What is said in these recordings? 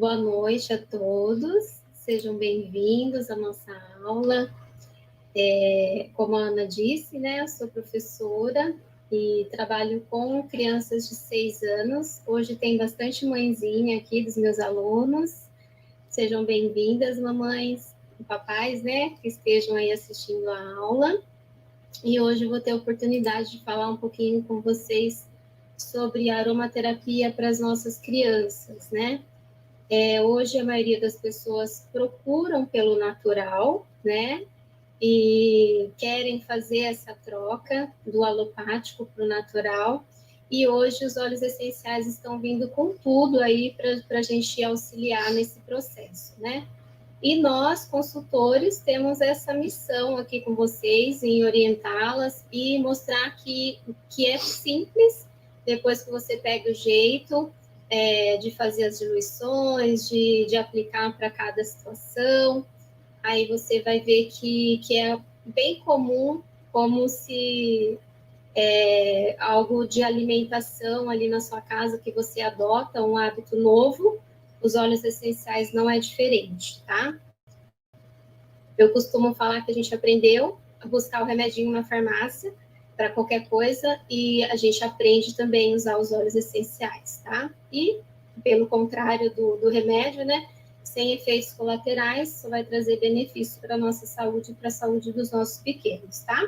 Boa noite a todos, sejam bem-vindos à nossa aula. Como a Ana disse, né, eu sou professora e trabalho com crianças de 6 anos. Hoje tem bastante mãezinha aqui dos meus alunos. Sejam bem-vindas, mamães e papais, né, que estejam aí assistindo a aula. E hoje eu vou ter a oportunidade de falar um pouquinho com vocês sobre aromaterapia para as nossas crianças, né? Hoje a maioria das pessoas procuram pelo natural, né? E querem fazer essa troca do alopático para o natural. E hoje os óleos essenciais estão vindo com tudo aí para a gente auxiliar nesse processo, né? E nós, consultores, temos essa missão aqui com vocês em orientá-las e mostrar que é simples, depois que você pega o jeito, de fazer as diluições, de aplicar para cada situação. Aí você vai ver que é bem comum, como se algo de alimentação ali na sua casa, que você adota um hábito novo, os óleos essenciais não é diferente, tá? Eu costumo falar que a gente aprendeu a buscar o remedinho na farmácia para qualquer coisa e a gente aprende também a usar os óleos essenciais, tá? E, pelo contrário do remédio, né? Sem efeitos colaterais, só vai trazer benefícios para a nossa saúde e para a saúde dos nossos pequenos, tá?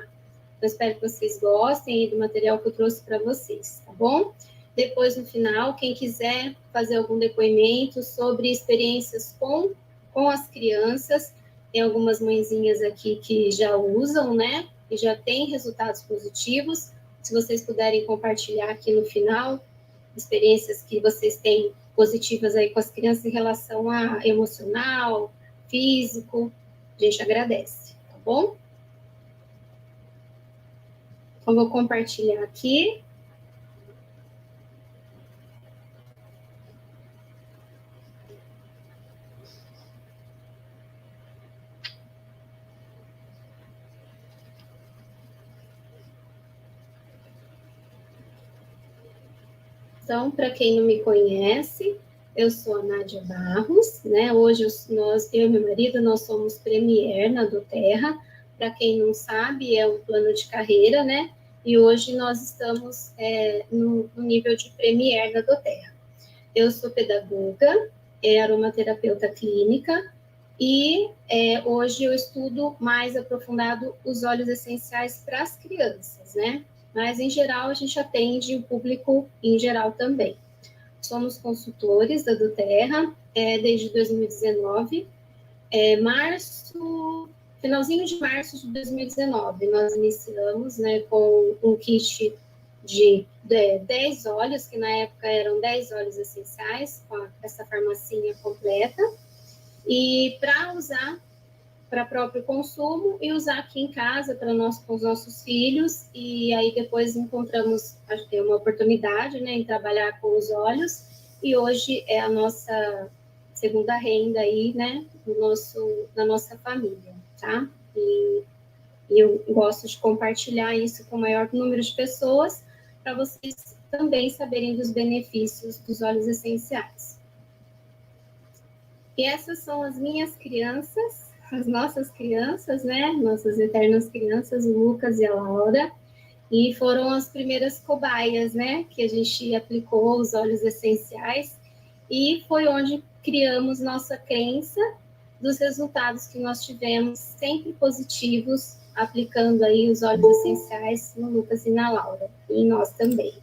Eu espero que vocês gostem do material que eu trouxe para vocês, tá bom? Depois, no final, quem quiser fazer algum depoimento sobre experiências com as crianças, tem algumas mãezinhas aqui que já usam, né? E já tem resultados positivos. Se vocês puderem compartilhar aqui no final, experiências que vocês têm positivas aí com as crianças em relação a emocional, físico, a gente agradece, tá bom? Então, vou compartilhar aqui. Então, para quem não me conhece, eu sou a Nádia Barros, né? Hoje eu e meu marido, nós somos Premier na doTERRA. Para quem não sabe, é o plano de carreira, né? E hoje nós estamos no nível de Premier na doTERRA. Eu sou pedagoga, aromaterapeuta clínica, e hoje eu estudo mais aprofundado os óleos essenciais para as crianças, né? Mas, em geral, a gente atende o público em geral também. Somos consultores da doTERRA desde 2019. Finalzinho de março de 2019, nós iniciamos, né, com um kit de 10 óleos, que na época eram 10 óleos essenciais, com essa farmacinha completa, e para usar para próprio consumo e usar aqui em casa com os nossos filhos. E aí depois encontramos, acho que uma oportunidade, né, em trabalhar com os óleos, e hoje é a nossa segunda renda aí, né, da nossa família, tá? E eu gosto de compartilhar isso com o maior número de pessoas, para vocês também saberem dos benefícios dos óleos essenciais. E essas são as minhas crianças, as nossas crianças, né? Nossas eternas crianças, o Lucas e a Laura. E foram as primeiras cobaias, né? Que a gente aplicou os óleos essenciais. E foi onde criamos nossa crença dos resultados que nós tivemos, sempre positivos, aplicando aí os óleos essenciais no Lucas e na Laura. E em nós também.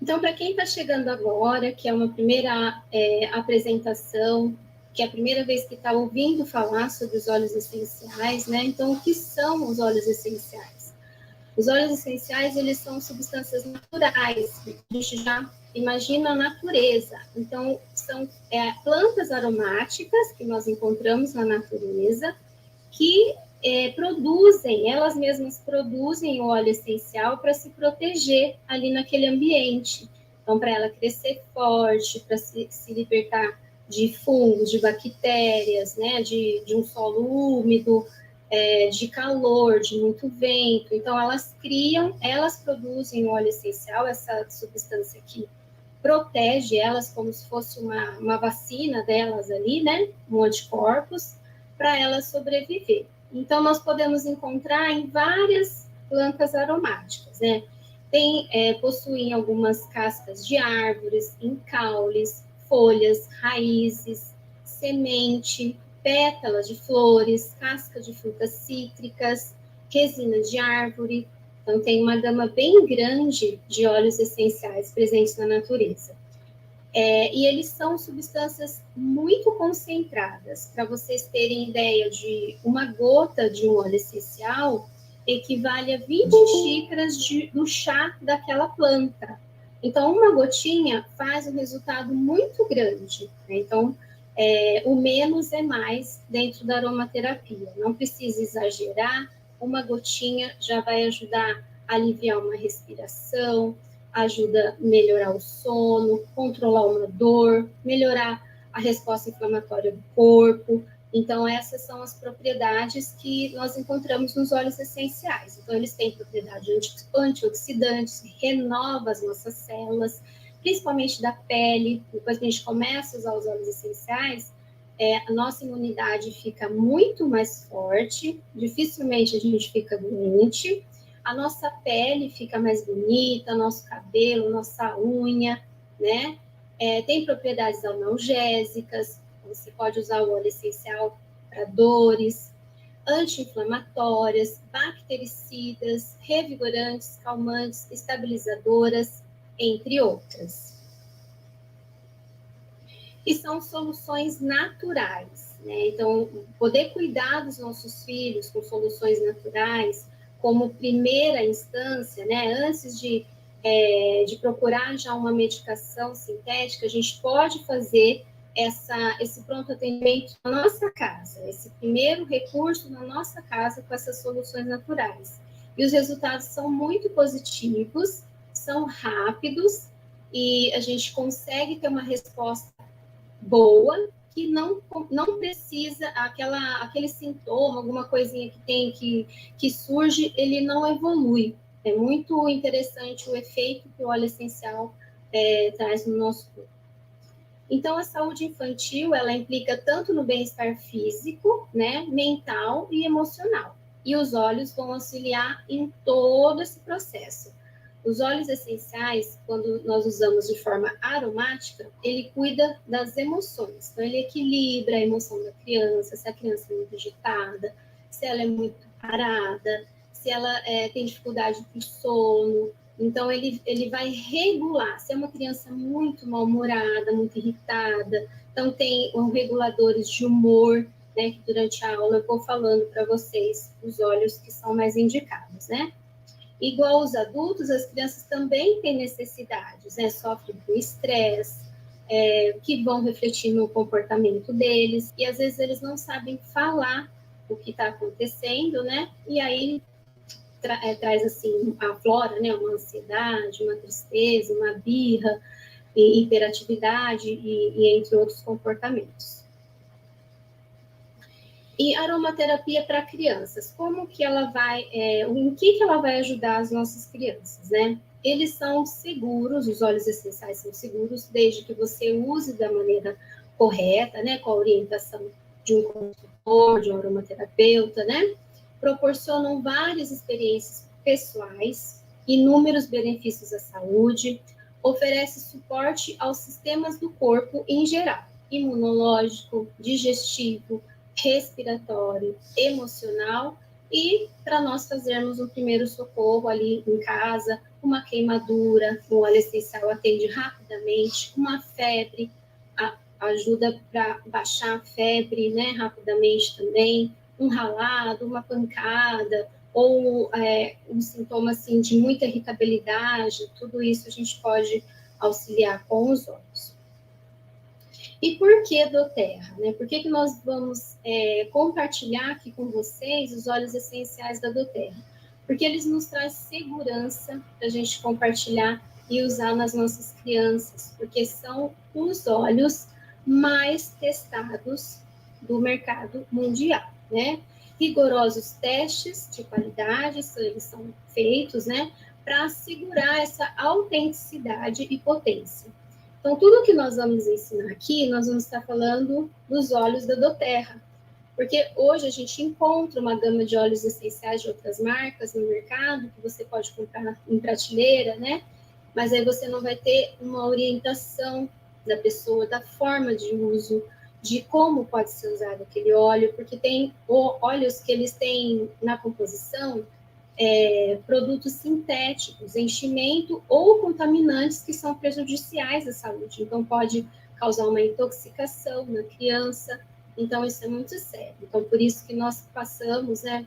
Então, para quem está chegando agora, que é uma primeira apresentação, que é a primeira vez que está ouvindo falar sobre os óleos essenciais, né? Então, o que são os óleos essenciais? Os óleos essenciais, eles são substâncias naturais, a gente já imagina a natureza. Então, são plantas aromáticas que nós encontramos na natureza, que elas mesmas produzem o óleo essencial para se proteger ali naquele ambiente. Então, para ela crescer forte, para se libertar de fungos, de bactérias, né, de um solo úmido, de calor, de muito vento. Então, elas produzem o óleo essencial, essa substância aqui protege elas como se fosse uma vacina delas ali, né? Um anticorpos, para elas sobreviver. Então, nós podemos encontrar em várias plantas aromáticas, né? Possuem algumas cascas de árvores, em caules, folhas, raízes, semente, pétalas de flores, casca de frutas cítricas, resina de árvore. Então, tem uma gama bem grande de óleos essenciais presentes na natureza. E eles são substâncias muito concentradas. Para vocês terem ideia, de uma gota de um óleo essencial equivale a 20 xícaras do chá daquela planta. Então, uma gotinha faz um resultado muito grande, né? Então, o menos é mais dentro da aromaterapia. Não precisa exagerar, uma gotinha já vai ajudar a aliviar uma respiração, ajuda a melhorar o sono, controlar uma dor, melhorar a resposta inflamatória do corpo. Então, essas são as propriedades que nós encontramos nos óleos essenciais. Então, eles têm propriedades antioxidantes, renova as nossas células, principalmente da pele. Depois que a gente começa a usar os óleos essenciais, a nossa imunidade fica muito mais forte, dificilmente a gente fica doente, a nossa pele fica mais bonita, nosso cabelo, nossa unha, né? Tem propriedades analgésicas, você pode usar o óleo essencial para dores, anti-inflamatórias, bactericidas, revigorantes, calmantes, estabilizadoras, entre outras. E são soluções naturais, né? Então, poder cuidar dos nossos filhos com soluções naturais, como primeira instância, né? Antes de procurar já uma medicação sintética, a gente pode fazer esse pronto atendimento na nossa casa, esse primeiro recurso na nossa casa com essas soluções naturais. E os resultados são muito positivos, são rápidos e a gente consegue ter uma resposta boa, que não precisa, aquele sintoma, alguma coisinha que surge, ele não evolui. É muito interessante o efeito que o óleo essencial traz no nosso corpo. Então, a saúde infantil, ela implica tanto no bem-estar físico, né, mental e emocional. E os óleos vão auxiliar em todo esse processo. Os óleos essenciais, quando nós usamos de forma aromática, ele cuida das emoções. Então, ele equilibra a emoção da criança, se a criança é muito agitada, se ela é muito parada, se ela tem dificuldade de sono. Então, ele vai regular. Se é uma criança muito mal-humorada, muito irritada, então tem reguladores de humor, né, que durante a aula eu vou falando para vocês os óleos que são mais indicados, né? Igual os adultos, as crianças também têm necessidades, né? Sofrem com estresse, que vão refletir no comportamento deles, e às vezes eles não sabem falar o que está acontecendo, né? E aí traz assim, aflora, né? Uma ansiedade, uma tristeza, uma birra, e hiperatividade, e entre outros comportamentos. E aromaterapia para crianças, como que ela vai, em que ela vai ajudar as nossas crianças, né? Eles são seguros, os óleos essenciais são seguros, desde que você use da maneira correta, né? Com a orientação de um consultor, de um aromaterapeuta, né? Proporcionam várias experiências pessoais, inúmeros benefícios à saúde, oferece suporte aos sistemas do corpo em geral, imunológico, digestivo, respiratório, emocional, e para nós fazermos um primeiro socorro ali em casa, uma queimadura, um óleo essencial atende rapidamente, uma febre, ajuda para baixar a febre, né, rapidamente também, um ralado, uma pancada, ou um sintoma assim de muita irritabilidade, tudo isso a gente pode auxiliar com os óleos. E por que doTERRA? Né? Por que nós vamos compartilhar aqui com vocês os óleos essenciais da doTERRA? Porque eles nos trazem segurança para a gente compartilhar e usar nas nossas crianças, porque são os óleos mais testados do mercado mundial, né? Rigorosos testes de qualidade, eles são feitos, né? Para assegurar essa autenticidade e potência. Então, tudo que nós vamos ensinar aqui, nós vamos estar falando dos óleos da doTERRA, porque hoje a gente encontra uma gama de óleos essenciais de outras marcas no mercado, que você pode comprar em prateleira, né? Mas aí você não vai ter uma orientação da pessoa, da forma de uso, de como pode ser usado aquele óleo, porque tem óleos que eles têm na composição produtos sintéticos, enchimento ou contaminantes que são prejudiciais à saúde. Então, pode causar uma intoxicação na criança. Então, isso é muito sério. Então, por isso que nós passamos, né,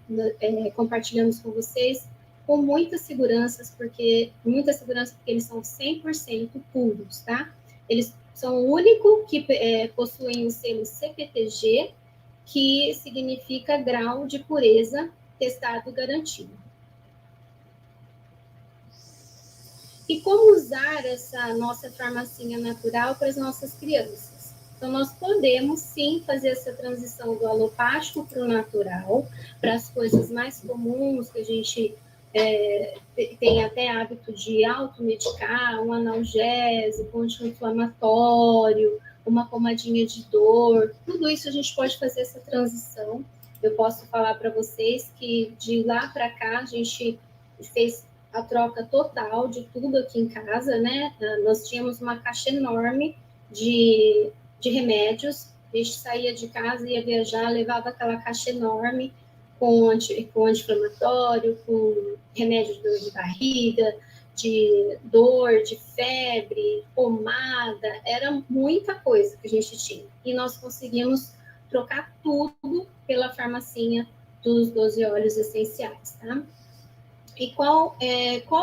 compartilhamos com vocês com muitas seguranças, porque eles são 100% puros, tá? Eles são o único que possuem o selo CPTG, que significa grau de pureza testado garantido. E como usar essa nossa farmacinha natural para as nossas crianças? Então, nós podemos, sim, fazer essa transição do alopático para o natural, para as coisas mais comuns que a gente tem até hábito de automedicar, um analgésico, um anti-inflamatório, uma pomadinha de dor, tudo isso a gente pode fazer essa transição. Eu posso falar para vocês que de lá para cá a gente fez a troca total de tudo aqui em casa, né? Nós tínhamos uma caixa enorme de remédios, a gente saía de casa, ia viajar, levava aquela caixa enorme com anti-inflamatório, com remédio de dor de barriga, de dor, de febre, pomada, era muita coisa que a gente tinha. E nós conseguimos trocar tudo pela farmacinha dos 12 óleos essenciais, tá? E qual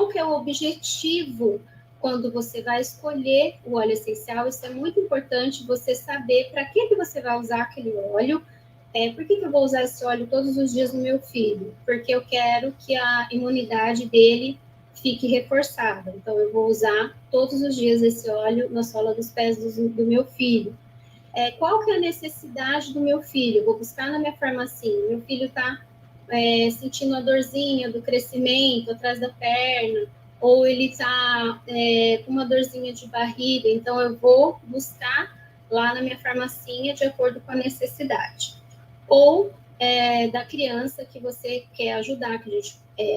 que é o objetivo quando você vai escolher o óleo essencial? Isso é muito importante você saber para que você vai usar aquele óleo. Por que eu vou usar esse óleo todos os dias no meu filho? Porque eu quero que a imunidade dele fique reforçada. Então, eu vou usar todos os dias esse óleo na sola dos pés do meu filho. Qual que é a necessidade do meu filho? Eu vou buscar na minha farmacinha. Meu filho está sentindo a dorzinha do crescimento atrás da perna, ou ele está com uma dorzinha de barriga, então eu vou buscar lá na minha farmacinha de acordo com a necessidade. Ou da criança que você quer ajudar, que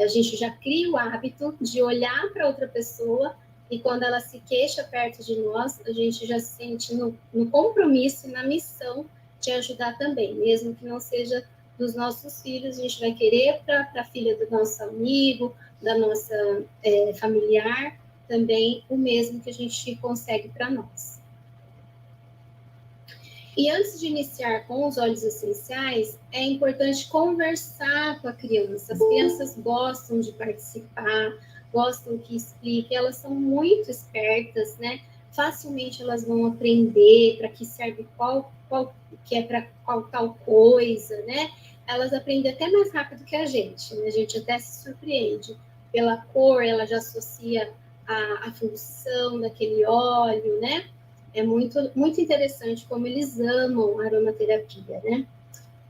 a gente já cria o hábito de olhar para outra pessoa e quando ela se queixa perto de nós, a gente já se sente no compromisso e na missão de ajudar também, mesmo que não seja dos nossos filhos, a gente vai querer para a filha do nosso amigo, da nossa familiar, também o mesmo que a gente consegue para nós. E antes de iniciar com os óleos essenciais, é importante conversar com a criança. As crianças gostam de participar, gostam que explique, elas são muito espertas, né? Facilmente elas vão aprender para que serve qual que é para qual tal coisa, né? Elas aprendem até mais rápido que a gente, né? A gente até se surpreende. Pela cor, ela já associa a função daquele óleo, né? É muito, muito interessante como eles amam a aromaterapia, né?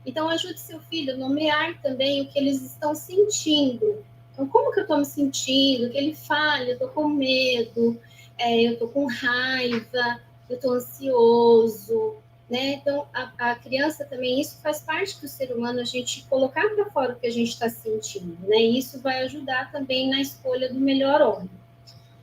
Então, ajude seu filho a nomear também o que eles estão sentindo. Então, como que eu estou me sentindo? Que ele fale, eu estou com medo, eu estou com raiva, eu estou ansioso, né? Então, a criança também, isso faz parte do ser humano, a gente colocar para fora o que a gente está sentindo, né? E isso vai ajudar também na escolha do melhor óleo.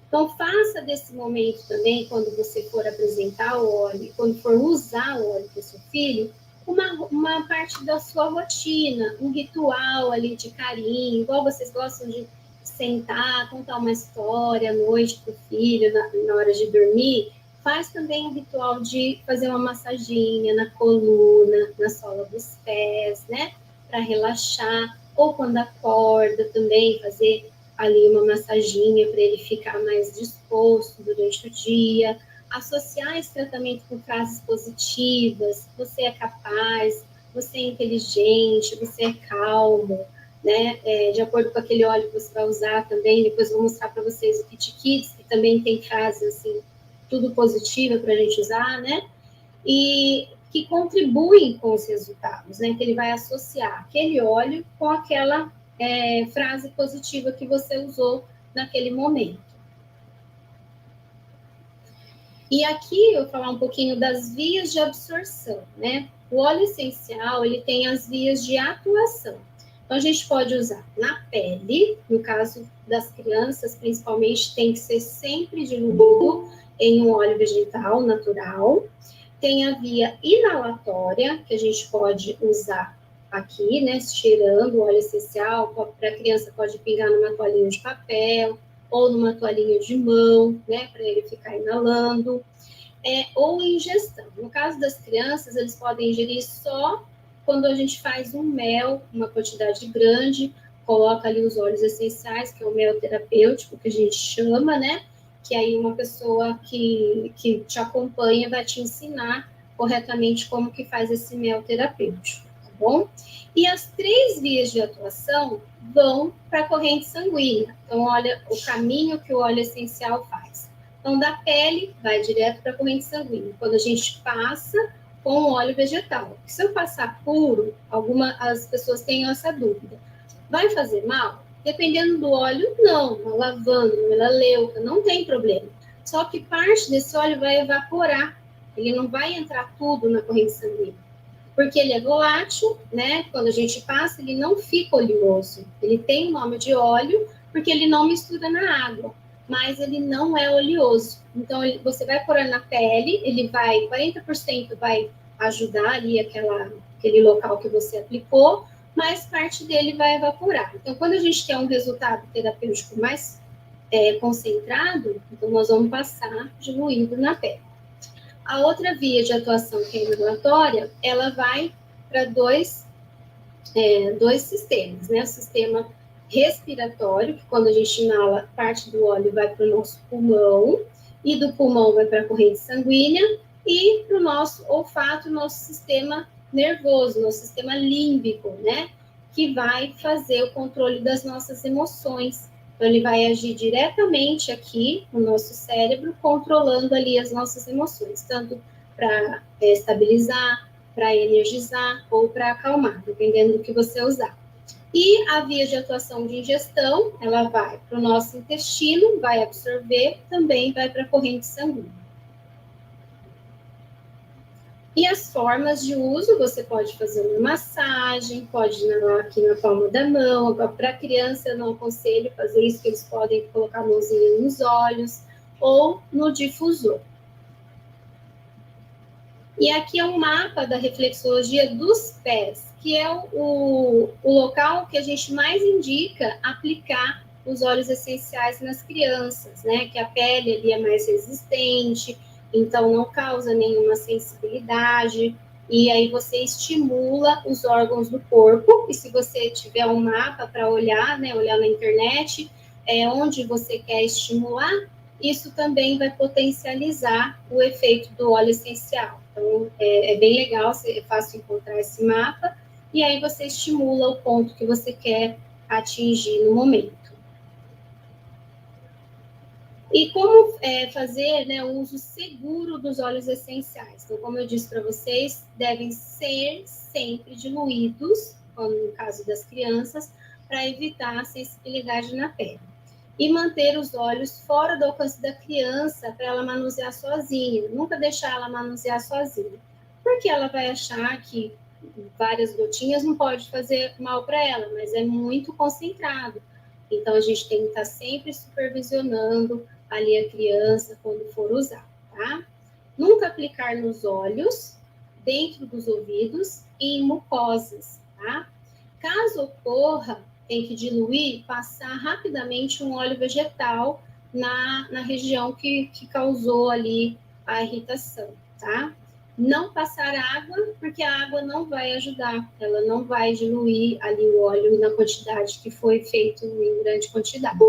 Então, faça desse momento também, quando você for apresentar o óleo, quando for usar o óleo para o seu filho, uma parte da sua rotina, um ritual ali de carinho, igual vocês gostam de sentar, contar uma história à noite para o filho, na hora de dormir, faz também um ritual de fazer uma massaginha na coluna, na sola dos pés, né? Para relaxar, ou quando acorda também, fazer ali uma massaginha para ele ficar mais disposto durante o dia, associar esse tratamento com frases positivas, você é capaz, você é inteligente, você é calmo, né? De acordo com aquele óleo que você vai usar também, depois eu vou mostrar para vocês o Kit Kids, que também tem frases assim, tudo positiva para a gente usar, né? E que contribuem com os resultados, né? Que ele vai associar aquele óleo com aquela frase positiva que você usou naquele momento. E aqui eu vou falar um pouquinho das vias de absorção, né? O óleo essencial, ele tem as vias de atuação. Então, a gente pode usar na pele, no caso das crianças, principalmente, tem que ser sempre diluído em um óleo vegetal natural. Tem a via inalatória, que a gente pode usar aqui, né, cheirando o óleo essencial. Para a criança, pode pingar numa toalhinha de papel ou numa toalhinha de mão, né, para ele ficar inalando. Ou ingestão. No caso das crianças, eles podem ingerir só quando a gente faz um mel, uma quantidade grande, coloca ali os óleos essenciais, que é o mel terapêutico, que a gente chama, né? Que aí uma pessoa que te acompanha vai te ensinar corretamente como que faz esse mel terapêutico, tá bom? E as 3 vias de atuação vão para a corrente sanguínea. Então, olha o caminho que o óleo essencial faz. Então, da pele, vai direto para a corrente sanguínea. Quando a gente passa com óleo vegetal. Se eu passar puro, as pessoas têm essa dúvida. Vai fazer mal? Dependendo do óleo, não. Uma lavanda, uma melaleuca, não tem problema. Só que parte desse óleo vai evaporar. Ele não vai entrar tudo na corrente sanguínea. Porque ele é volátil, né? Quando a gente passa, ele não fica oleoso. Ele tem o nome de óleo porque ele não mistura na água, mas ele não é oleoso. Então, você vai pôr na pele, ele vai, 40% vai ajudar ali aquele local que você aplicou, mas parte dele vai evaporar. Então, quando a gente quer um resultado terapêutico mais concentrado, então nós vamos passar diluindo na pele. A outra via de atuação, que é a inalatória, ela vai para dois sistemas, né? O sistema respiratório, que quando a gente inala, parte do óleo vai para o nosso pulmão, e do pulmão vai para a corrente sanguínea, e para o nosso olfato, nosso sistema nervoso, nosso sistema límbico, né? Que vai fazer o controle das nossas emoções. Então, ele vai agir diretamente aqui no nosso cérebro, controlando ali as nossas emoções, tanto para estabilizar, para energizar ou para acalmar, dependendo do que você usar. E a via de atuação de ingestão, ela vai para o nosso intestino, vai absorver, também vai para a corrente sanguínea. E as formas de uso, você pode fazer uma massagem, pode inalar aqui na palma da mão. Para criança, eu não aconselho fazer isso, porque eles podem colocar a mãozinha nos olhos, ou no difusor. E aqui é um mapa da reflexologia dos pés, que é o local que a gente mais indica aplicar os óleos essenciais nas crianças, né? Que a pele ali é mais resistente, então não causa nenhuma sensibilidade, e aí você estimula os órgãos do corpo, e se você tiver um mapa para olhar, né, olhar na internet, onde você quer estimular, isso também vai potencializar o efeito do óleo essencial. Então, é bem legal, é fácil encontrar esse mapa, e aí você estimula o ponto que você quer atingir no momento. E como fazer, né, o uso seguro dos óleos essenciais? Então, como eu disse para vocês, devem ser sempre diluídos, como no caso das crianças, para evitar a sensibilidade na pele. E manter os óleos fora do alcance da criança para ela manusear sozinha. Nunca deixar ela manusear sozinha. Porque ela vai achar que várias gotinhas não pode fazer mal para ela, mas é muito concentrado. Então, a gente tem que estar sempre supervisionando ali a criança quando for usar, tá? Nunca aplicar nos olhos, dentro dos ouvidos e em mucosas, tá? Caso ocorra, tem que diluir, passar rapidamente um óleo vegetal na região que causou ali a irritação, tá? Não passar água, porque a água não vai ajudar, ela não vai diluir ali o óleo na quantidade que foi feito em grande quantidade.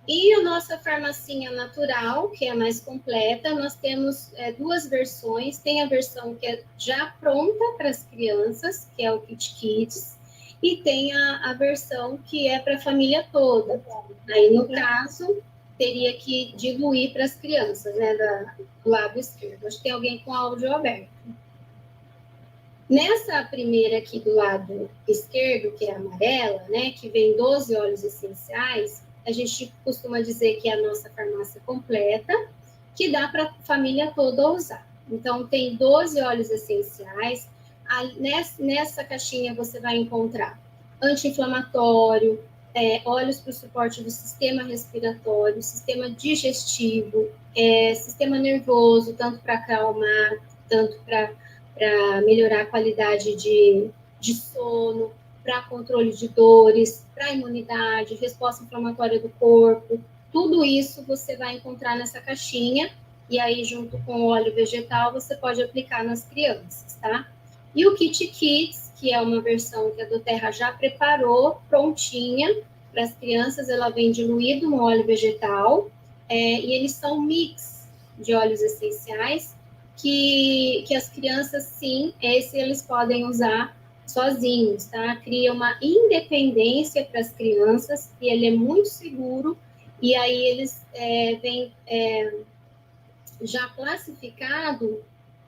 E a nossa farmacinha natural, que é a mais completa, nós temos 2 versões. Tem a versão que é já pronta para as crianças, que é o Kit Kids, e tem a versão que é para a família toda. Aí, no caso, teria que diluir para as crianças, né, do lado esquerdo. Acho que tem alguém com áudio aberto. Nessa primeira aqui do lado esquerdo, que é a amarela, né, que vem 12 óleos essenciais, a gente costuma dizer que é a nossa farmácia completa, que dá para a família toda usar. Então, tem 12 óleos essenciais. Nessa caixinha você vai encontrar anti-inflamatório, óleos para o suporte do sistema respiratório, sistema digestivo, sistema nervoso, tanto para acalmar, tanto para melhorar a qualidade de sono, para controle de dores, para imunidade, resposta inflamatória do corpo. Tudo isso você vai encontrar nessa caixinha, e aí junto com o óleo vegetal você pode aplicar nas crianças, tá? E o Kit Kids, que é uma versão que a doTERRA já preparou, prontinha, para as crianças, ela vem diluído no óleo vegetal, e eles são mix de óleos essenciais, que as crianças, sim, eles podem usar sozinhos, tá? Cria uma independência para as crianças, e ele é muito seguro, e aí eles vêm já classificado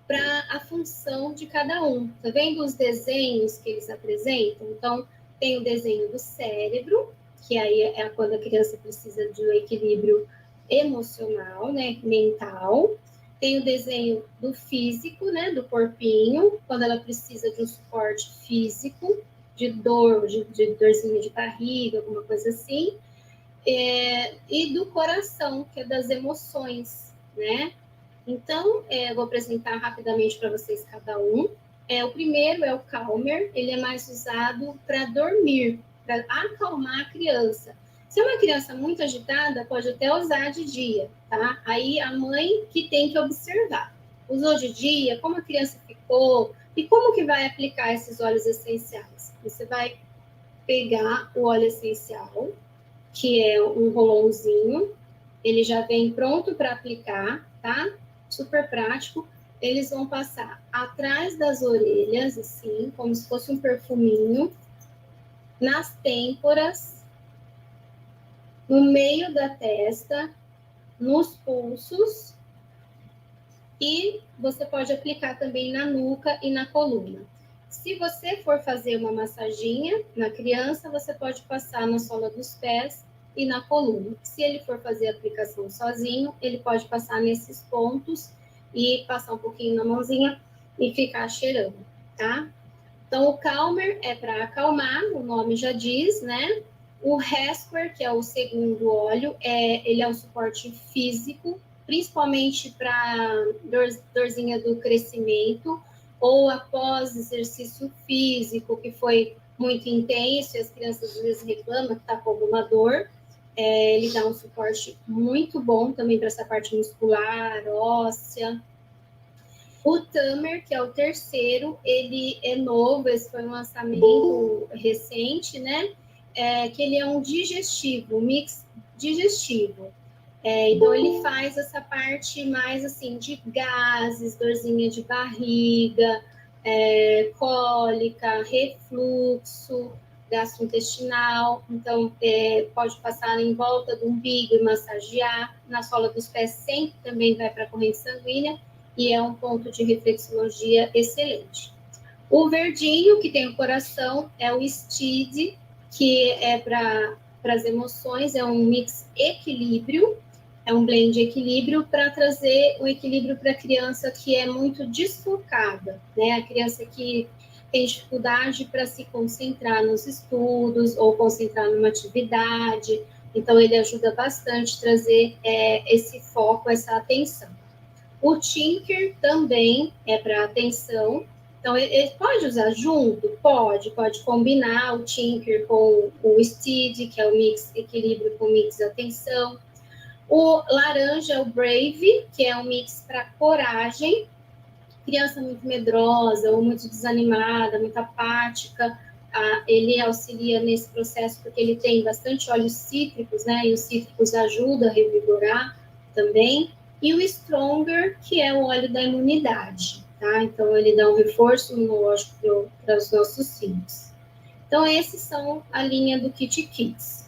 para a função de cada um. Tá vendo os desenhos que eles apresentam? Então, tem o desenho do cérebro, que aí é quando a criança precisa de um equilíbrio emocional, né, mental. Tem o desenho do físico, né, do corpinho, quando ela precisa de um suporte físico, de dor, de dorzinha de barriga, alguma coisa assim. E do coração, que é das emoções, né? Então, eu vou apresentar rapidamente para vocês cada um. O primeiro é o Calmer, ele é mais usado para dormir, para acalmar a criança. Se é uma criança muito agitada, pode até usar de dia, tá? Aí a mãe que tem que observar. Usou de dia, como a criança ficou e como que vai aplicar esses óleos essenciais. Você vai pegar o óleo essencial, que é um rolãozinho, ele já vem pronto para aplicar, tá? Super prático. Eles vão passar atrás das orelhas, assim, como se fosse um perfuminho, nas têmporas, no meio da testa, nos pulsos, e você pode aplicar também na nuca e na coluna. Se você for fazer uma massaginha na criança, você pode passar na sola dos pés e na coluna. Se ele for fazer a aplicação sozinho, ele pode passar nesses pontos e passar um pouquinho na mãozinha e ficar cheirando, tá? Então, o Calmer é para acalmar, o nome já diz, né? O Resquare, que é o segundo óleo, ele é um suporte físico, principalmente para dorzinha do crescimento, ou após exercício físico, que foi muito intenso, e as crianças às vezes reclamam que está com alguma dor. Ele dá um suporte muito bom também para essa parte muscular, óssea. O Tamer, que é o terceiro, ele é novo, esse foi um lançamento recente, né? Que ele é um digestivo, um mix digestivo. Então, ele faz essa parte mais, assim, de gases, dorzinha de barriga, cólica, refluxo, gastrointestinal. Então, pode passar em volta do umbigo e massagear. Na sola dos pés sempre também vai para a corrente sanguínea e é um ponto de reflexologia excelente. O verdinho, que tem o coração, é o Steed, que é para as emoções, é um mix equilíbrio, é um blend equilíbrio para trazer o equilíbrio para a criança que é muito desfocada, né? A criança que tem dificuldade para se concentrar nos estudos ou concentrar numa atividade. Então, ele ajuda bastante a trazer esse foco, essa atenção. O Tinker também é para atenção. Então, ele pode usar junto? Pode combinar o Tinker com o Steed, que é o mix equilíbrio com mix atenção. O laranja é o Brave, que é um mix para coragem. Criança muito medrosa ou muito desanimada, muito apática, ele auxilia nesse processo porque ele tem bastante óleos cítricos, né? E os cítricos ajudam a revigorar também. E o Stronger, que é o óleo da imunidade, tá? Então, ele dá um reforço imunológico para os nossos filhos. Então, esses são a linha do Kit Kids.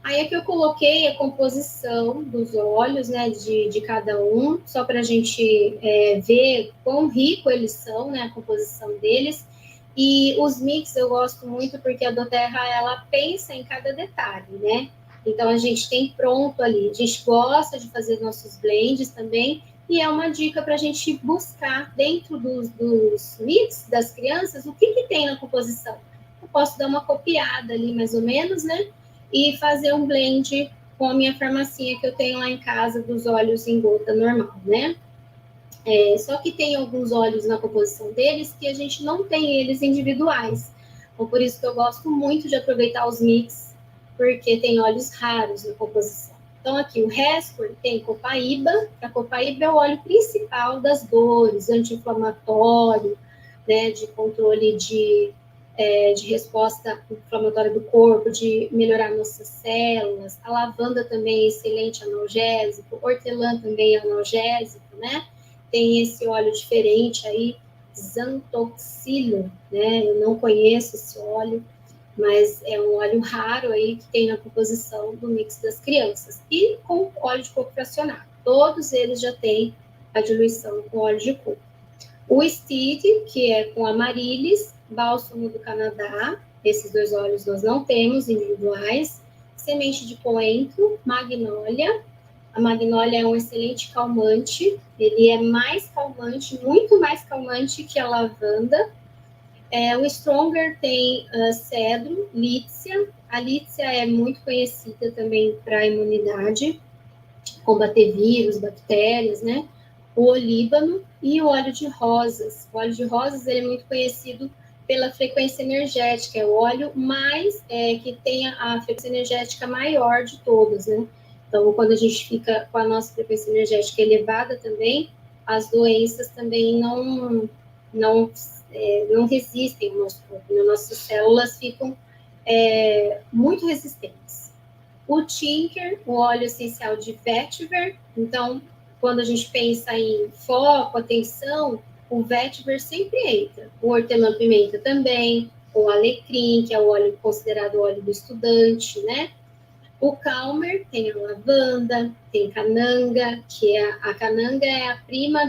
Aí aqui eu coloquei a composição dos óleos, né, de cada um, só para a gente ver quão rico eles são, né, a composição deles. E os mix eu gosto muito porque a doTERRA, ela pensa em cada detalhe, né? Então, a gente tem pronto ali. A gente gosta de fazer nossos blends também. E é uma dica para a gente buscar dentro dos mix das crianças o que tem na composição. Eu posso dar uma copiada ali, mais ou menos, né? E fazer um blend com a minha farmacinha que eu tenho lá em casa dos óleos em gota normal, né? Só que tem alguns óleos na composição deles que a gente não tem eles individuais. Então, por isso que eu gosto muito de aproveitar os mix, porque tem óleos raros na composição. Então, aqui o Rescor tem copaíba. A copaíba é o óleo principal das dores, anti-inflamatório, né, de controle de resposta inflamatória do corpo, de melhorar nossas células. A lavanda também é excelente analgésico. Hortelã também é analgésico, né? Tem esse óleo diferente aí, Xanthoxilo, né? Eu não conheço esse óleo, mas é um óleo raro aí que tem na composição do mix das crianças. E com óleo de coco fracionado. Todos eles já têm a diluição com óleo de coco. O Steed, que é com Amaryllis, bálsamo do Canadá, esses dois óleos nós não temos individuais. Semente de coentro, magnólia. A magnólia é um excelente calmante, ele é mais calmante, muito mais calmante que a lavanda. O Stronger tem cedro, lícia. A lícia é muito conhecida também para a imunidade, combater vírus, bactérias, né? O olíbano e o óleo de rosas. O óleo de rosas ele é muito conhecido pela frequência energética, é o óleo mais que tem a frequência energética maior de todos, né? Então, quando a gente fica com a nossa frequência energética elevada também, as doenças também não resistem ao nosso corpo, né? Nossas células ficam muito resistentes. O Tinker, o óleo essencial de vetiver. Então, quando a gente pensa em foco, atenção, o vetiver sempre entra. O hortelã-pimenta também, o alecrim, que é o óleo considerado o óleo do estudante, né? O Calmer tem a lavanda, tem cananga, que a cananga é a prima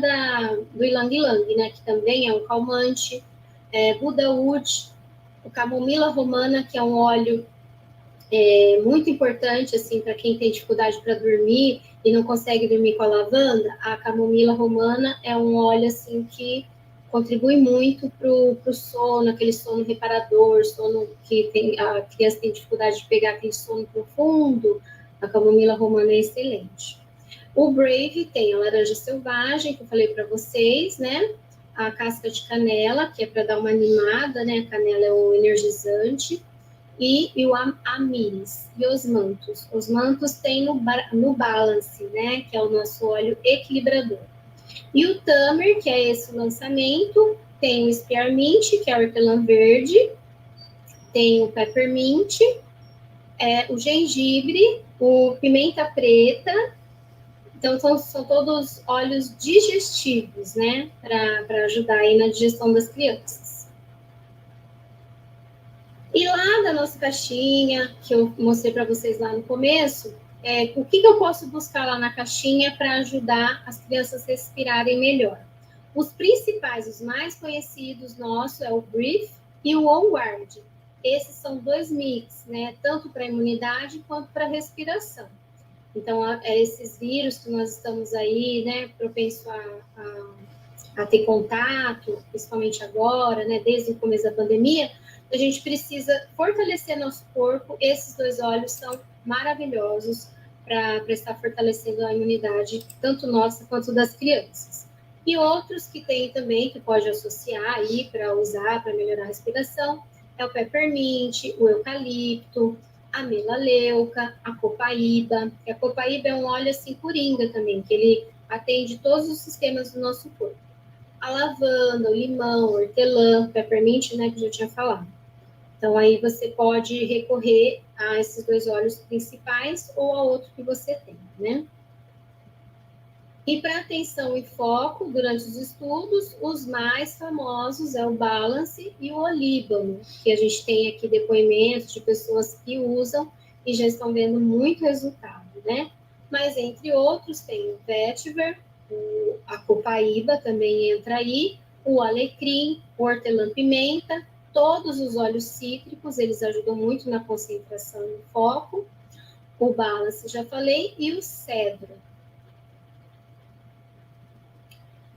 do ylang-ylang, né? Que também é um calmante. Budawood, o camomila romana, que é um óleo muito importante, assim, para quem tem dificuldade para dormir e não consegue dormir com a lavanda, a camomila romana é um óleo, assim, que contribui muito para o sono, aquele sono reparador, sono que a criança tem dificuldade de pegar aquele sono profundo, a camomila romana é excelente. O Brave tem a laranja selvagem, que eu falei para vocês, né? A casca de canela, que é para dar uma animada, né? A canela é um energizante e o Amiris e os mantos. Os mantos tem no Balance, né, que é o nosso óleo equilibrador. E o Tamer, que é esse lançamento, tem o Spearmint, que é o hortelã verde, tem o Peppermint, o gengibre, o pimenta preta. Então, são todos óleos digestivos, né, para ajudar aí na digestão das crianças. E lá da nossa caixinha, que eu mostrei para vocês lá no começo, o que eu posso buscar lá na caixinha para ajudar as crianças a respirarem melhor? Os principais, os mais conhecidos nossos, é o Brief e o OnGuard. Esses são dois mix, né? Tanto para imunidade quanto para respiração. Então, esses vírus que nós estamos aí, né, propenso a ter contato, principalmente agora, né, desde o começo da pandemia, a gente precisa fortalecer nosso corpo. Esses dois óleos são maravilhosos para estar fortalecendo a imunidade, tanto nossa quanto das crianças. E outros que tem também, que pode associar aí para usar, para melhorar a respiração, é o peppermint, o eucalipto, a melaleuca, a copaíba. A copaíba é um óleo assim coringa também, que ele atende todos os sistemas do nosso corpo. A lavanda, o limão, o hortelã, peppermint, né, que eu já tinha falado. Então, aí você pode recorrer a esses dois óleos principais ou a outro que você tem, né? E para atenção e foco, durante os estudos, os mais famosos é o Balance e o Olíbano, que a gente tem aqui depoimentos de pessoas que usam e já estão vendo muito resultado, né? Mas, entre outros, tem o Vetiver, a copaíba também entra aí, o alecrim, o hortelã-pimenta, todos os óleos cítricos, eles ajudam muito na concentração e no foco. O balance, já falei, e o cedro.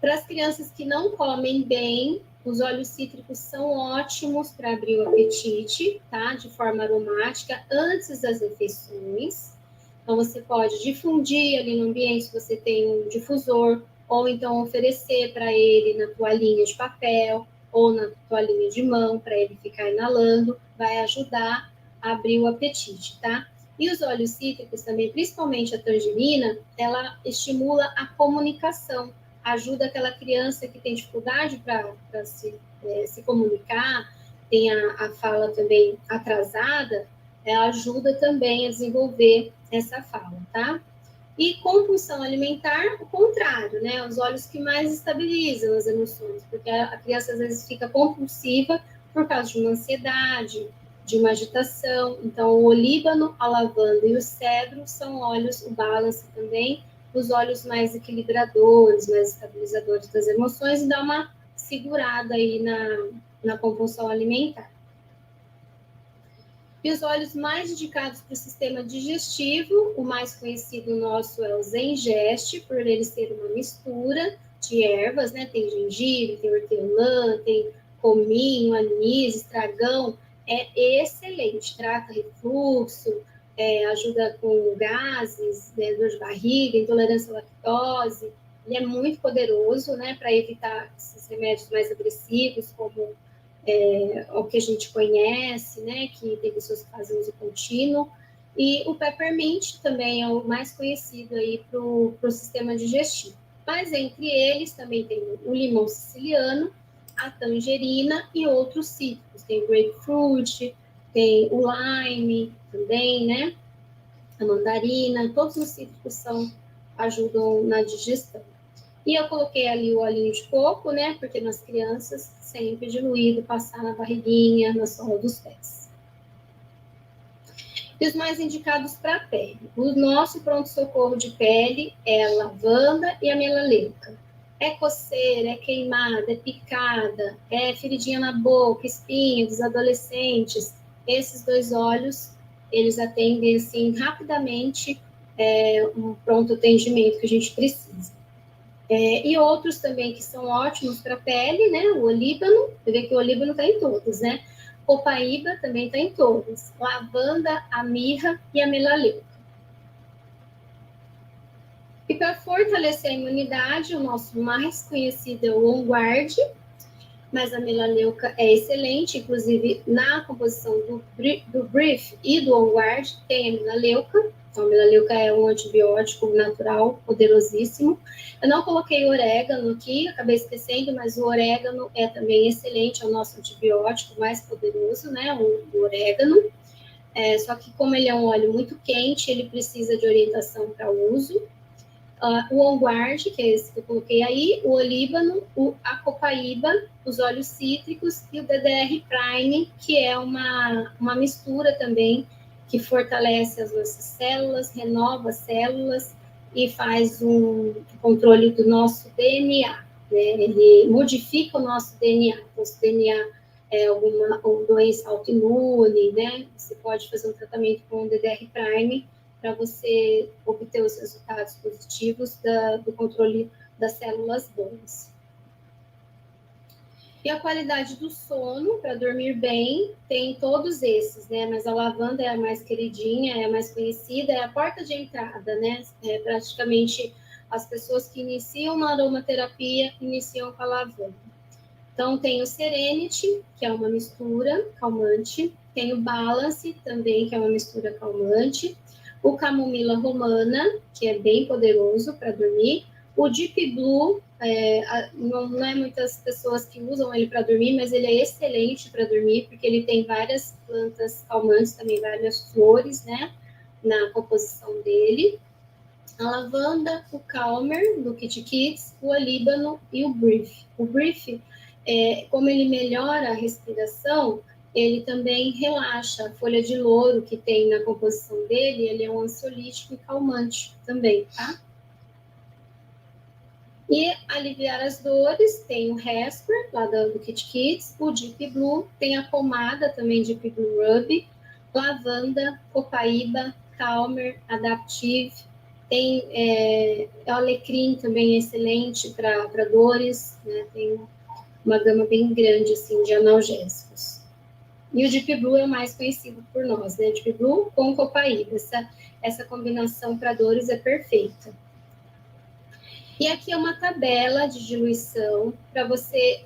Para as crianças que não comem bem, os óleos cítricos são ótimos para abrir o apetite, tá? De forma aromática, antes das refeições. Então, você pode difundir ali no ambiente, se você tem um difusor, ou então oferecer para ele na toalhinha de papel, ou na toalhinha de mão, para ele ficar inalando, vai ajudar a abrir o apetite, tá? E os óleos cítricos também, principalmente a tangerina, ela estimula a comunicação, ajuda aquela criança que tem dificuldade para se comunicar, tem a fala também atrasada, ajuda também a desenvolver essa fala, tá? E compulsão alimentar, o contrário, né? Os óleos que mais estabilizam as emoções, porque a criança às vezes fica compulsiva por causa de uma ansiedade, de uma agitação. Então, o olíbano, a lavanda e o cedro são óleos, o balance também, os óleos mais equilibradores, mais estabilizadores das emoções e dá uma segurada aí na compulsão alimentar. E os óleos mais indicados para o sistema digestivo, o mais conhecido nosso é o Zengeste, por ele ser uma mistura de ervas, né? Tem gengibre, tem hortelã, tem cominho, anis, estragão. É excelente, trata refluxo, ajuda com gases, né, dor de barriga, intolerância à lactose. Ele é muito poderoso, né, para evitar esses remédios mais agressivos, como o que a gente conhece, né, que tem pessoas que fazem uso contínuo. E o peppermint também é o mais conhecido aí para o sistema digestivo. Mas entre eles também tem o limão siciliano, a tangerina e outros cítricos. Tem o grapefruit, tem o lime também, né? A mandarina, todos os cítricos ajudam na digestão. E eu coloquei ali o olhinho de coco, né? Porque nas crianças, sempre diluído, passar na barriguinha, na sola dos pés. E os mais indicados para a pele. O nosso pronto-socorro de pele é a lavanda e a melaleuca. É coceira, é queimada, é picada, é feridinha na boca, espinha dos adolescentes. Esses dois óleos, eles atendem, assim, rapidamente um pronto atendimento que a gente precisa. E outros também que são ótimos para a pele, né? O olíbano, você vê que o olíbano está em todos, né? Copaíba também está em todos. Lavanda, a mirra e a melaleuca. E para fortalecer a imunidade, o nosso mais conhecido é o On Guard, mas a melaleuca é excelente, inclusive na composição do Brief e do On Guard tem a melaleuca. Então, a melaleuca é um antibiótico natural poderosíssimo. Eu não coloquei orégano aqui, acabei esquecendo, mas o orégano é também excelente, é o nosso antibiótico mais poderoso, né? O orégano. Só que como ele é um óleo muito quente, ele precisa de orientação para uso. O On Guard, que é esse que eu coloquei aí, o olíbano, a copaíba, os óleos cítricos e o DDR Prime, que é uma mistura também que fortalece as nossas células, renova as células e faz um controle do nosso DNA, né? Ele modifica o nosso DNA. Então, se o DNA é alguma doença autoimune, né? Você pode fazer um tratamento com o DDR Prime para você obter os resultados positivos do controle das células boas. E a qualidade do sono, para dormir bem, tem todos esses, né? Mas a lavanda é a mais queridinha, é a mais conhecida, é a porta de entrada, né? Praticamente as pessoas que iniciam na aromaterapia iniciam com a lavanda. Então, tem o Serenity, que é uma mistura calmante, tem o Balance também, que é uma mistura calmante, o Camomila Romana, que é bem poderoso para dormir, o Deep Blue, não é muitas pessoas que usam ele para dormir, mas ele é excelente para dormir, porque ele tem várias plantas calmantes, também várias flores, né, na composição dele. A lavanda, o Calmer, do Kit Kits, o olíbano e o Brief. O Brief, como ele melhora a respiração, ele também relaxa. A folha de louro que tem na composição dele, ele é um ansiolítico e calmante também, tá? E aliviar as dores, tem o Hesper, lá do Kit Kits, o Deep Blue, tem a pomada também Deep Blue Rub, lavanda, copaíba, calmer, adaptive, tem alecrim também excelente para dores, né? Tem uma gama bem grande assim, de analgésicos. E o Deep Blue é o mais conhecido por nós, né? Deep Blue com copaíba. Essa combinação para dores é perfeita. E aqui é uma tabela de diluição para você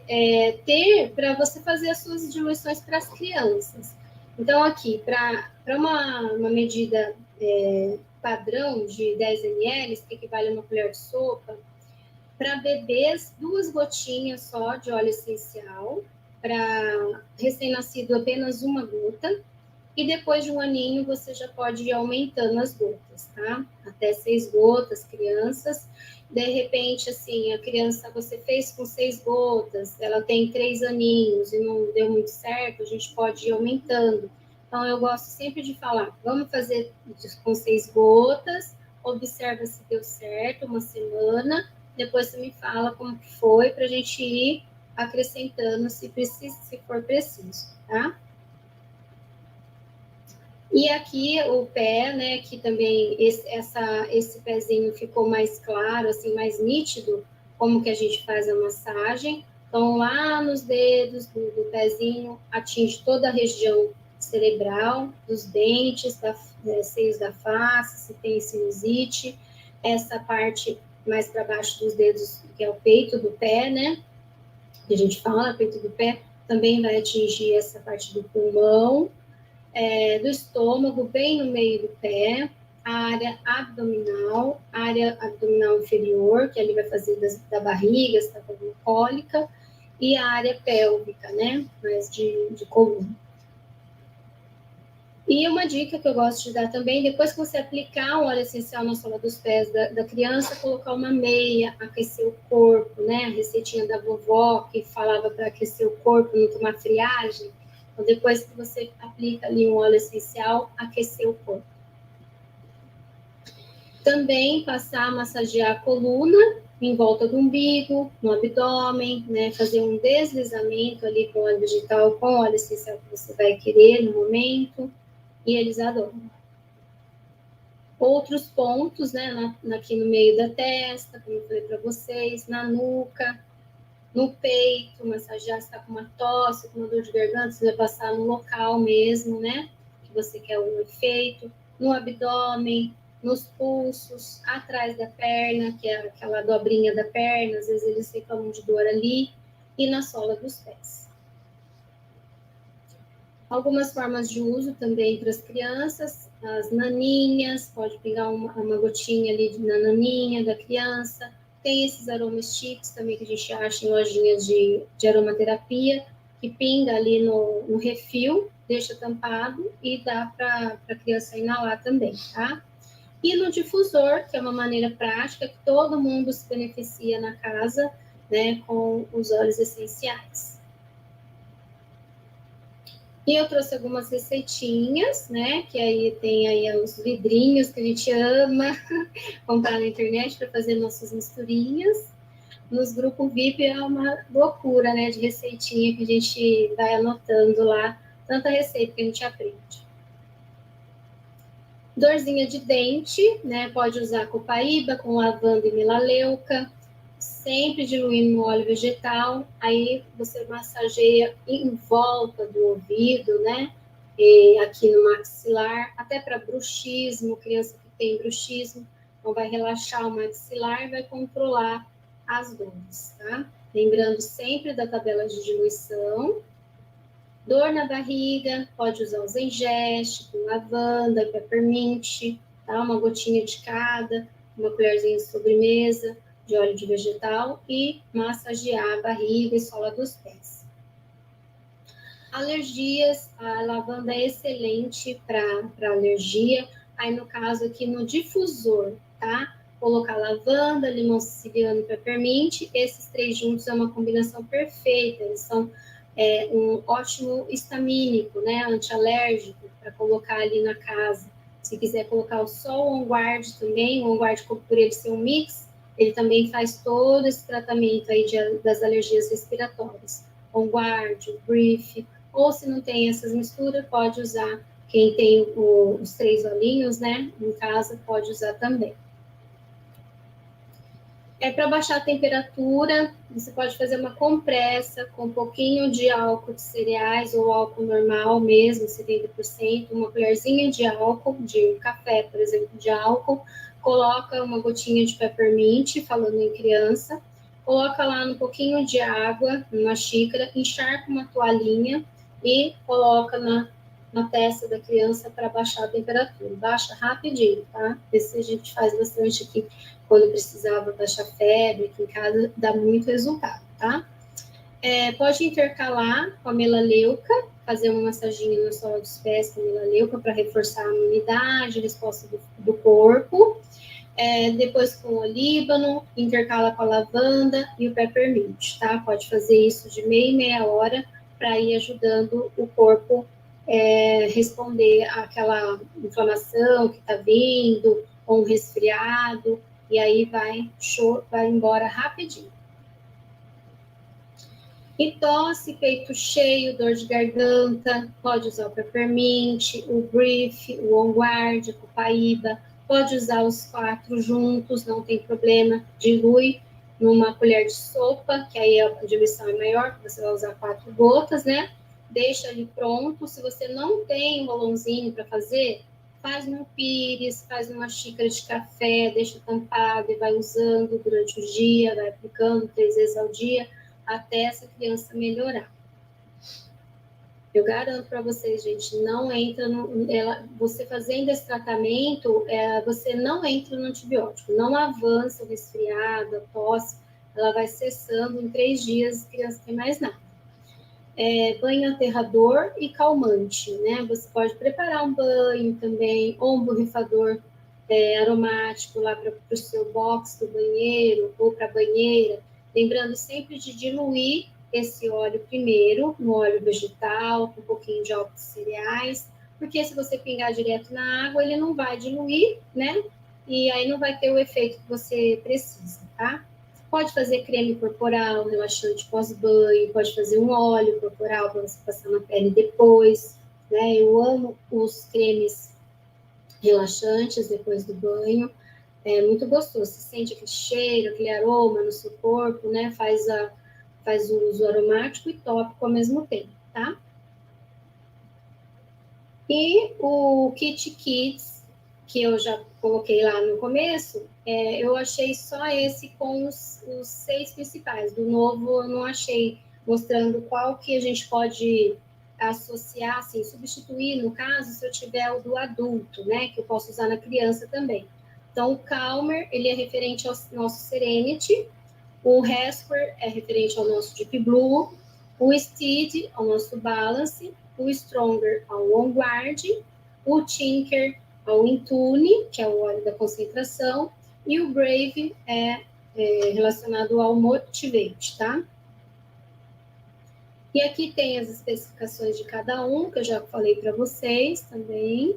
para você fazer as suas diluições para as crianças. Então, aqui, para uma medida padrão de 10 ml, que equivale a uma colher de sopa, para bebês, 2 gotinhas só de óleo essencial, para recém-nascido apenas 1 gota, e depois de 1 aninho você já pode ir aumentando as gotas, tá? Até 6 gotas, crianças. De repente, assim, a criança você fez com 6 gotas, ela tem 3 aninhos e não deu muito certo, a gente pode ir aumentando. Então, eu gosto sempre de falar, vamos fazer com 6 gotas, observa se deu certo, 1 semana, depois você me fala como que foi, para a gente ir acrescentando se for preciso, tá? E aqui o pé, né, que também esse pezinho ficou mais claro, assim, mais nítido, como que a gente faz a massagem. Então, lá nos dedos do pezinho, atinge toda a região cerebral, dos dentes, seios da face, se tem sinusite, essa parte mais para baixo dos dedos, que é o peito do pé, né, que a gente fala, peito do pé, também vai atingir essa parte do pulmão, do estômago, bem no meio do pé, a área abdominal inferior, que ali vai fazer da barriga, se está com cólica, e a área pélvica, né, mais de coluna. E uma dica que eu gosto de dar também, depois que você aplicar um óleo essencial na sola dos pés da criança, colocar uma meia, aquecer o corpo, né? A receitinha da vovó que falava para aquecer o corpo, não tomar friagem. Então, depois que você aplica ali um óleo essencial, aquecer o corpo. Também passar a massagear a coluna em volta do umbigo, no abdômen, né? Fazer um deslizamento ali com óleo vegetal, com óleo essencial que você vai querer no momento. E eles adoram. Outros pontos, né, aqui no meio da testa, como eu falei para vocês, na nuca, no peito, massagear se está com uma tosse, com uma dor de garganta, você vai passar no local mesmo, né, que você quer o efeito, no abdômen, nos pulsos, atrás da perna, que é aquela dobrinha da perna, às vezes eles reclamam de dor ali, e na sola dos pés. Algumas formas de uso também para as crianças, as naninhas, pode pegar uma gotinha ali na naninha da criança. Tem esses aromasticks também que a gente acha em lojinhas de aromaterapia, que pinga ali no refil, deixa tampado e dá para a criança inalar também, tá? E no difusor, que é uma maneira prática que todo mundo se beneficia na casa, né, com os óleos essenciais. E eu trouxe algumas receitinhas, né? Que aí tem aí os vidrinhos que a gente ama comprar na internet para fazer nossas misturinhas. Nos grupos VIP é uma loucura, né? De receitinha que a gente vai anotando lá, tanta receita que a gente aprende. Dorzinha de dente, né? Pode usar copaíba com lavanda e melaleuca, sempre diluindo no óleo vegetal, aí você massageia em volta do ouvido, né? E aqui no maxilar, até para bruxismo, criança que tem bruxismo, então vai relaxar o maxilar e vai controlar as dores, tá? Lembrando sempre da tabela de diluição. Dor na barriga, pode usar o Zengeste, com lavanda, peppermint, tá? Uma gotinha de cada, uma colherzinha de sobremesa de óleo de vegetal e massagear a barriga e sola dos pés. Alergias, a lavanda é excelente para alergia. Aí, no caso aqui, no difusor, tá? Colocar lavanda, limão siciliano e peppermint. Esses 3 juntos é uma combinação perfeita. Eles são um ótimo histamínico, né? Antialérgico, para colocar ali na casa. Se quiser colocar só o On Guard também, o On Guard, por ele ser um mix, ele também faz todo esse tratamento aí das alergias respiratórias. On Guard, Brief, ou se não tem essas misturas, pode usar, quem tem os 3 olhinhos, né, em casa, pode usar também. Para baixar a temperatura, você pode fazer uma compressa com um pouquinho de álcool de cereais ou álcool normal mesmo, 70%, uma colherzinha de álcool, de café, por exemplo, de álcool, coloca uma gotinha de peppermint, falando em criança, coloca lá um pouquinho de água, numa xícara, encharca uma toalhinha e coloca na testa da criança para baixar a temperatura. Baixa rapidinho, tá? Esse a gente faz bastante aqui quando precisava baixar febre, aqui em casa dá muito resultado, tá? Pode intercalar com a melaleuca, fazer uma massaginha na sola dos pés com a melaleuca para reforçar a imunidade, a resposta do corpo. Depois com o olíbano, intercala com a lavanda e o peppermint, tá? Pode fazer isso de meia em meia hora para ir ajudando o corpo responder àquela inflamação que está vindo, ou um resfriado, e aí vai embora rapidinho. E tosse, peito cheio, dor de garganta, pode usar o peppermint, o brief, o On Guard, a copaíba, pode usar os 4 juntos, não tem problema, dilui numa colher de sopa, que aí a diluição é maior, você vai usar 4 gotas, né? Deixa ali pronto. Se você não tem um bolãozinho para fazer, faz num pires, faz numa xícara de café, deixa tampado e vai usando durante o dia, vai aplicando 3 vezes ao dia, até essa criança melhorar. Eu garanto para vocês, gente, não entra você fazendo esse tratamento, você não entra no antibiótico, não avança o resfriado, a tosse, ela vai cessando em 3 dias, a criança não tem mais nada. Banho aterrador e calmante, né? Você pode preparar um banho também, ou um borrifador aromático lá para o seu box do banheiro, ou para a banheira, lembrando sempre de diluir esse óleo primeiro, no óleo vegetal, com um pouquinho de álcool de cereais, porque se você pingar direto na água, ele não vai diluir, né? E aí não vai ter o efeito que você precisa, tá? Pode fazer creme corporal, relaxante pós-banho, pode fazer um óleo corporal para você passar na pele depois, né? Eu amo os cremes relaxantes depois do banho, é muito gostoso, você sente aquele cheiro, aquele aroma no seu corpo, né? Faz o uso aromático e tópico ao mesmo tempo, tá? E o Kit Kids, que eu já coloquei lá no começo, eu achei só esse com os 6 principais. Do novo, eu não achei mostrando qual que a gente pode associar, assim, substituir, no caso, se eu tiver o do adulto, né, que eu posso usar na criança também. Então, o Calmer, ele é referente ao nosso Serenity, o Hesper é referente ao nosso Deep Blue, o Steed ao nosso Balance, o Stronger ao On Guard, o Tinker ao Intune, que é o óleo da concentração, e o Brave é relacionado ao Motivate, tá? E aqui tem as especificações de cada um, que eu já falei para vocês também.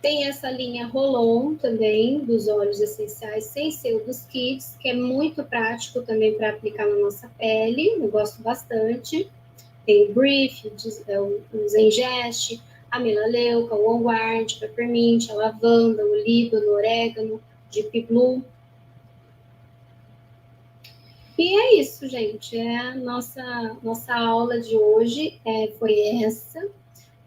Tem essa linha Roll-On também, dos óleos essenciais, sem ser o dos kits, que é muito prático também para aplicar na nossa pele, eu gosto bastante. Tem o Brief, o Zengest, a melaleuca, o On Guard, a peppermint, a lavanda, o olíbano, o orégano, Deep Blue. E é isso, gente. A nossa aula de hoje foi essa.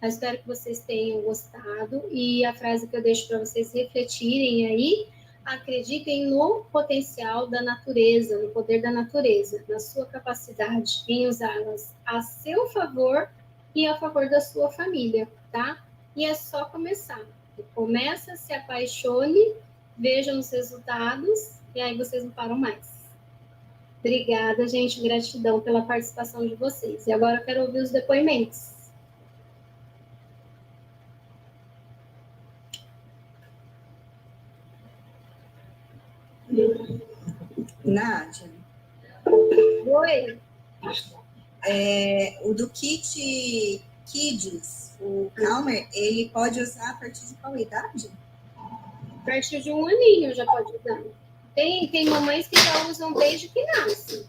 Eu espero que vocês tenham gostado. E a frase que eu deixo para vocês refletirem aí: acreditem no potencial da natureza, no poder da natureza, na sua capacidade em usá-las a seu favor e a favor da sua família, tá? E é só começar. Começa, se apaixone, vejam os resultados e aí vocês não param mais. Obrigada, gente. Gratidão pela participação de vocês. E agora eu quero ouvir os depoimentos. Nádia. Oi. O do Kit Kids, o Calmer, ele pode usar a partir de qual idade? A partir de 1 aninho já pode usar. Tem mamães que já usam desde que nasce.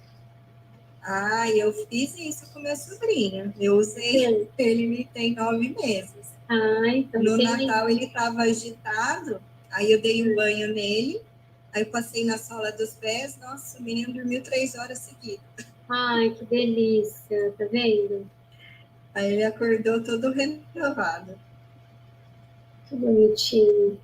Ah, eu fiz isso com meu sobrinho. Eu usei, ele tem 9 meses. Ah, então. No Natal ele estava agitado, aí eu dei um banho nele, aí eu passei na sola dos pés, nossa, o menino dormiu 3 horas seguidas. Ai, que delícia, tá vendo? Aí ele acordou todo renovado. Que bonitinho.